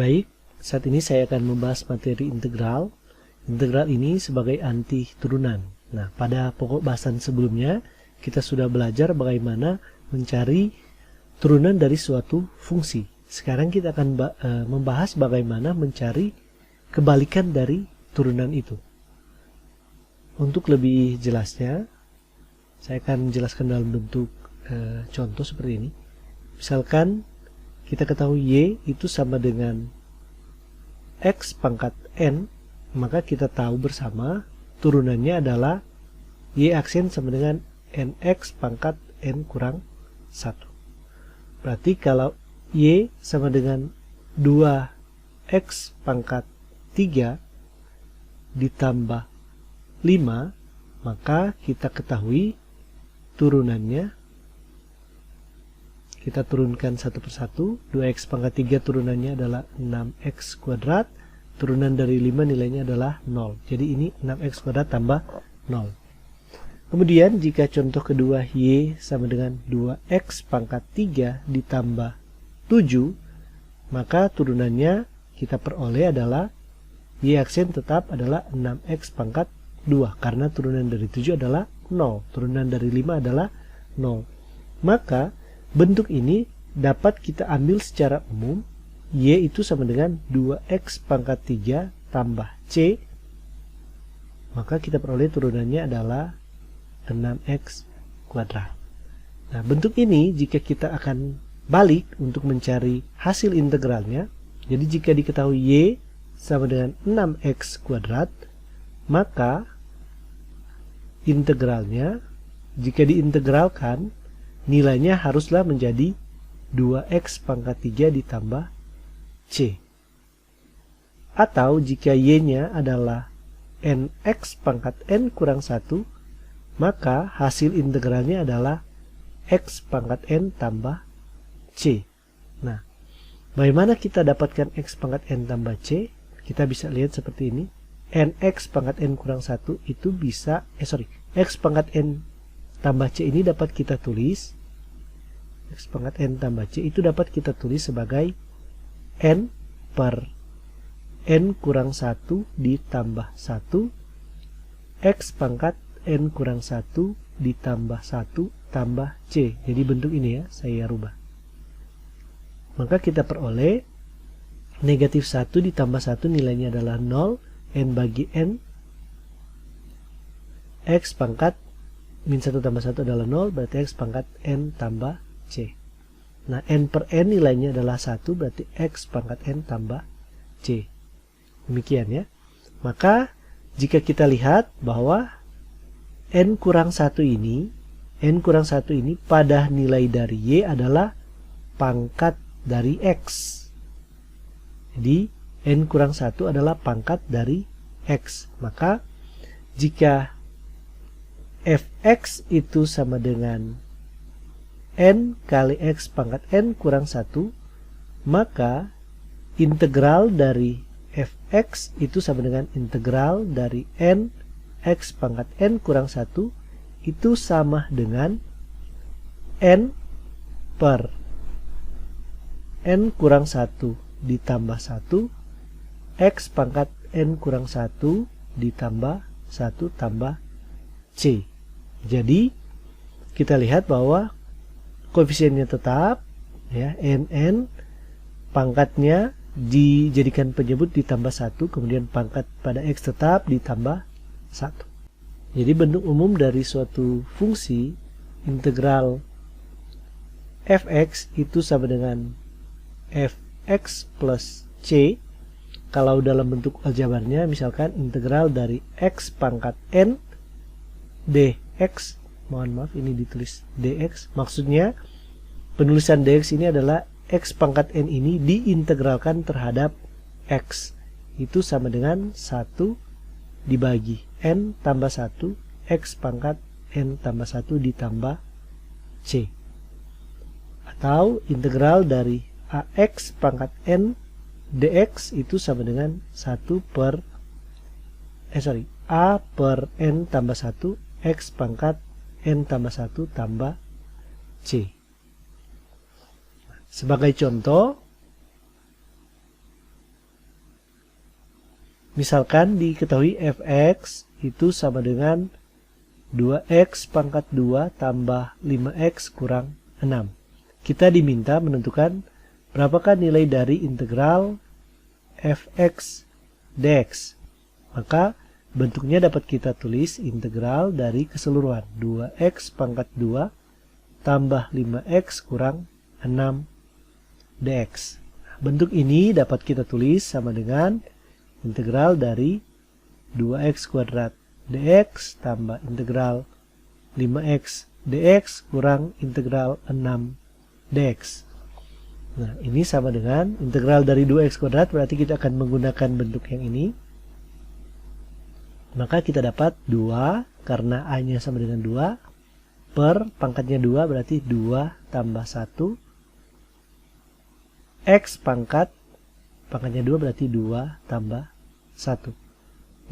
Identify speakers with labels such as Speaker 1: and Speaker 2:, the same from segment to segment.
Speaker 1: Baik, saat ini saya akan membahas materi integral. Integral ini sebagai anti turunan. Nah, pada pokok bahasan sebelumnya, kita sudah belajar bagaimana mencari turunan dari suatu fungsi. Sekarang kita akan membahas bagaimana mencari kebalikan dari turunan itu. Untuk lebih jelasnya, saya akan menjelaskan dalam bentuk contoh seperti ini. Misalkan kita ketahui Y itu sama dengan X pangkat N, maka kita tahu bersama turunannya adalah Y aksen sama dengan NX pangkat N kurang 1. Berarti kalau Y sama dengan 2X pangkat 3 ditambah 5, maka kita ketahui turunannya. Kita turunkan satu persatu. 2x pangkat 3 turunannya adalah 6x kuadrat. Turunan dari 5 nilainya adalah 0. Jadi ini 6x kuadrat tambah 0. Kemudian jika contoh kedua Y sama dengan 2x pangkat 3 ditambah 7, maka turunannya kita peroleh adalah Y aksen tetap adalah 6x pangkat 2. Karena turunan dari 7 adalah 0. Turunan dari 5 adalah 0. Maka bentuk ini dapat kita ambil secara umum. Y itu sama dengan 2x pangkat 3 tambah C. Maka kita peroleh turunannya adalah 6x kuadrat. Nah, bentuk ini jika kita akan balik untuk mencari hasil integralnya. Jadi jika diketahui Y sama dengan 6x kuadrat, maka integralnya jika diintegralkan nilainya haruslah menjadi 2x pangkat 3 ditambah C. Atau jika Y-nya adalah NX pangkat N kurang 1, maka hasil integralnya adalah X pangkat N tambah C. Nah, bagaimana kita dapatkan X pangkat N tambah C? Kita bisa lihat seperti ini. NX pangkat N kurang 1 itu bisa, X pangkat N tambah C ini dapat kita tulis, X pangkat N tambah C itu dapat kita tulis sebagai N per N kurang 1 ditambah 1 X pangkat N kurang 1 ditambah 1 tambah C. Jadi bentuk ini ya, saya rubah. Maka kita peroleh negatif 1 ditambah 1 nilainya adalah 0. N bagi N, X pangkat min 1 tambah 1 adalah 0, berarti X pangkat N tambah C. Nah, N per N nilainya adalah 1, berarti X pangkat N tambah C. Demikian ya. Maka, jika kita lihat bahwa N kurang 1 ini pada nilai dari Y adalah pangkat dari X. Jadi, N kurang 1 adalah pangkat dari X. Maka, jika Fx itu sama dengan N kali X pangkat N kurang 1, maka integral dari Fx itu sama dengan integral dari N X pangkat N kurang 1 itu sama dengan N per N kurang 1 ditambah 1 X pangkat N kurang 1 ditambah 1 tambah C. Jadi, kita lihat bahwa koefisiennya tetap, ya, NN, pangkatnya dijadikan penyebut ditambah 1, kemudian pangkat pada X tetap ditambah 1. Jadi, bentuk umum dari suatu fungsi integral Fx itu sama dengan Fx plus C. Kalau dalam bentuk aljabarnya, misalkan integral dari X pangkat N dx, mohon maaf ini ditulis dx, maksudnya penulisan dx ini adalah X pangkat N ini diintegralkan terhadap X, itu sama dengan 1 dibagi N tambah 1 X pangkat N tambah 1 ditambah C. Atau integral dari AX pangkat N dx itu sama dengan 1 per A per N tambah 1 X pangkat N tambah 1 tambah C. Sebagai contoh, Misalkan diketahui fx itu sama dengan 2x pangkat 2 tambah 5x kurang 6. Kita diminta menentukan berapakah nilai dari integral fx dx. Maka bentuknya dapat kita tulis integral dari keseluruhan 2x pangkat 2 tambah 5x kurang 6 dx. Bentuk ini dapat kita tulis sama dengan integral dari 2x kuadrat dx tambah integral 5x dx kurang integral 6 dx. Nah, ini sama dengan integral dari 2x kuadrat, berarti kita akan menggunakan bentuk yang ini. Maka kita dapat 2, karena a-nya sama dengan 2, per pangkatnya 2 berarti 2 tambah 1. X pangkatnya 2 berarti 2 tambah 1.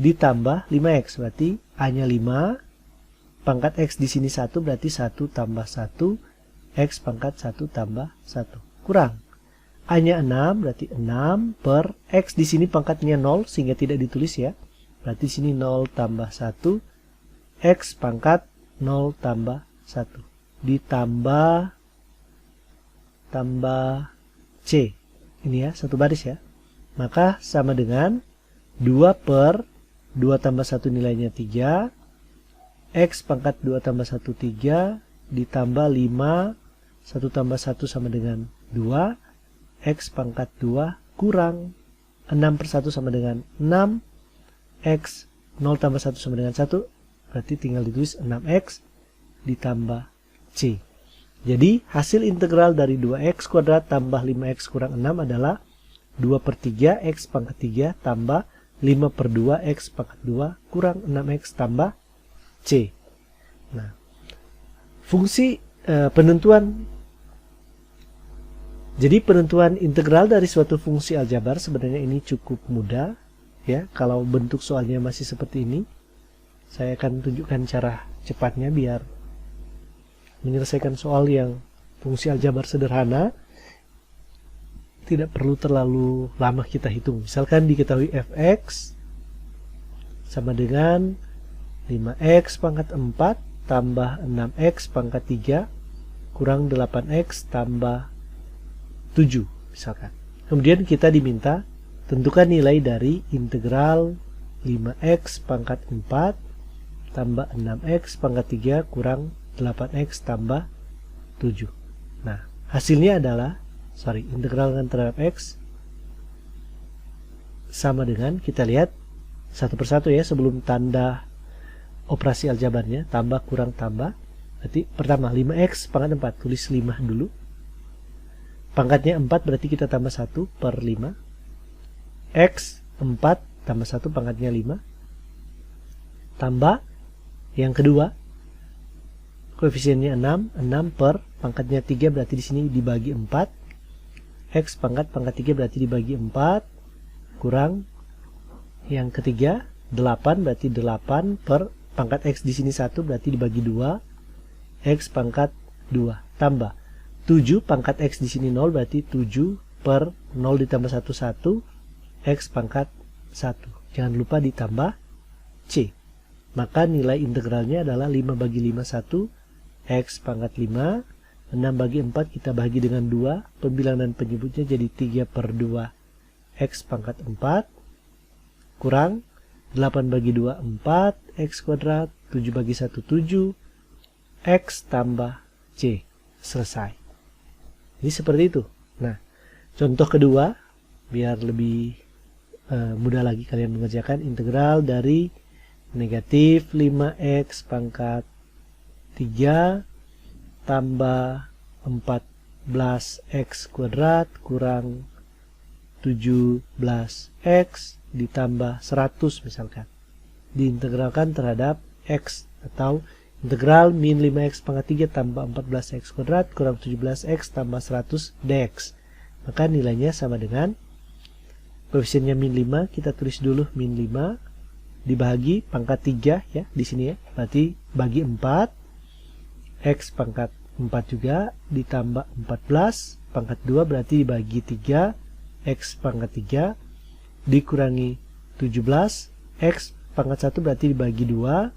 Speaker 1: Ditambah 5x berarti a-nya 5. Pangkat x di sini 1 berarti 1 tambah 1. X pangkat 1 tambah 1. Kurang. A-nya 6 berarti 6 per x di sini pangkatnya 0 sehingga tidak ditulis ya. Berarti sini 0 tambah 1. X pangkat 0 tambah 1. Ditambah C. Ini ya, satu baris ya. Maka sama dengan 2 per 2 tambah 1 nilainya 3. X pangkat 2 tambah 1 3. Ditambah 5. 1 tambah 1 sama dengan 2. X pangkat 2 kurang 6 per 1 sama dengan 6. X 0 tambah 1 sama dengan 1. Berarti tinggal ditulis 6x ditambah C. Jadi hasil integral dari 2x kuadrat tambah 5x kurang 6 adalah 2 per 3 x pangkat 3 tambah 5 per 2 x pangkat 2 kurang 6x tambah C. Nah, fungsi penentuan. Jadi penentuan integral dari suatu fungsi aljabar sebenarnya ini cukup mudah ya. Kalau bentuk soalnya masih seperti ini, saya akan tunjukkan cara cepatnya biar menyelesaikan soal yang fungsi aljabar sederhana tidak perlu terlalu lama kita hitung. Misalkan diketahui fx sama dengan 5x pangkat 4 tambah 6x pangkat 3 kurang 8x tambah 7 misalkan. Kemudian kita diminta tentukan nilai dari integral 5x pangkat 4 tambah 6x pangkat 3 kurang 8x tambah 7. Nah, hasilnya adalah integral terhadap x sama dengan, kita lihat satu persatu ya sebelum tanda operasi aljabarnya, tambah kurang tambah. Berarti pertama 5x pangkat 4, tulis 5 dulu. Pangkatnya 4 berarti kita tambah 1 per 5. X 4 tambah 1 pangkatnya 5. Tambah yang kedua koefisiennya 6 per pangkatnya 3 berarti di sini dibagi 4. X pangkat 3 berarti dibagi 4 kurang yang ketiga 8 berarti 8 per pangkat X di sini 1 berarti dibagi 2. X pangkat 2 tambah 7 pangkat X di sini 0 berarti 7 per 0 ditambah 1 1. X pangkat 1. Jangan lupa ditambah C. Maka nilai integralnya adalah 5 bagi 5 1. X pangkat 5, 6 bagi 4 kita bagi dengan 2, pembilangan penyebutnya jadi 3 per 2 X pangkat 4 kurang 8 bagi 2 4 X kuadrat, 7 bagi 1 7 X tambah C. Selesai. Jadi seperti itu. Nah, contoh kedua biar lebih mudah lagi kalian mengerjakan, integral dari negatif 5x pangkat 3 tambah 14x kuadrat kurang 17x ditambah 100 misalkan. Diintegralkan terhadap x, atau integral min 5x pangkat 3 tambah 14x kuadrat kurang 17x tambah 100 dx. Maka nilainya sama dengan koefisiennya min 5, kita tulis dulu min 5 dibagi pangkat 3 ya di sini ya. Berarti bagi 4 x pangkat 4 juga ditambah 14 pangkat 2 berarti dibagi 3 x pangkat 3 dikurangi 17, X pangkat 1 berarti dibagi 2,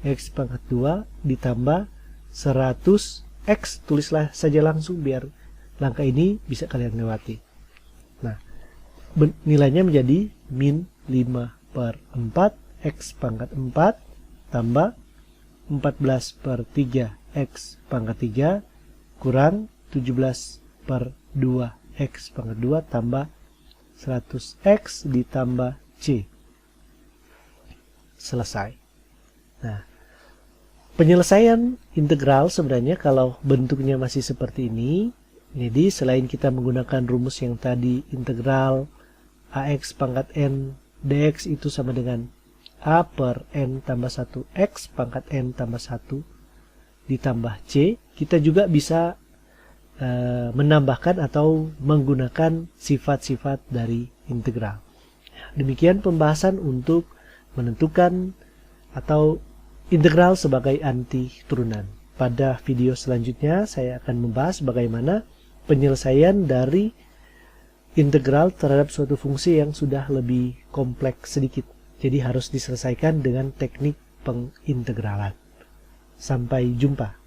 Speaker 1: X pangkat 2 ditambah 100, X tulislah saja langsung biar langkah ini bisa kalian lewati. Nah, nilainya menjadi min 5/4 X pangkat 4 tambah 14/3 X pangkat 3 kurang 17/2 X pangkat 2 tambah 100X ditambah C. Selesai. Nah, penyelesaian integral sebenarnya kalau bentuknya masih seperti ini, jadi selain kita menggunakan rumus yang tadi integral AX pangkat N dx itu sama dengan A per N tambah 1 X pangkat N tambah 1 ditambah C, kita juga bisa menambahkan atau menggunakan sifat-sifat dari integral. Demikian pembahasan untuk menentukan atau integral sebagai anti turunan. Pada video selanjutnya saya akan membahas bagaimana penyelesaian dari integral terhadap suatu fungsi yang sudah lebih kompleks sedikit. Jadi harus diselesaikan dengan teknik pengintegralan. Sampai jumpa.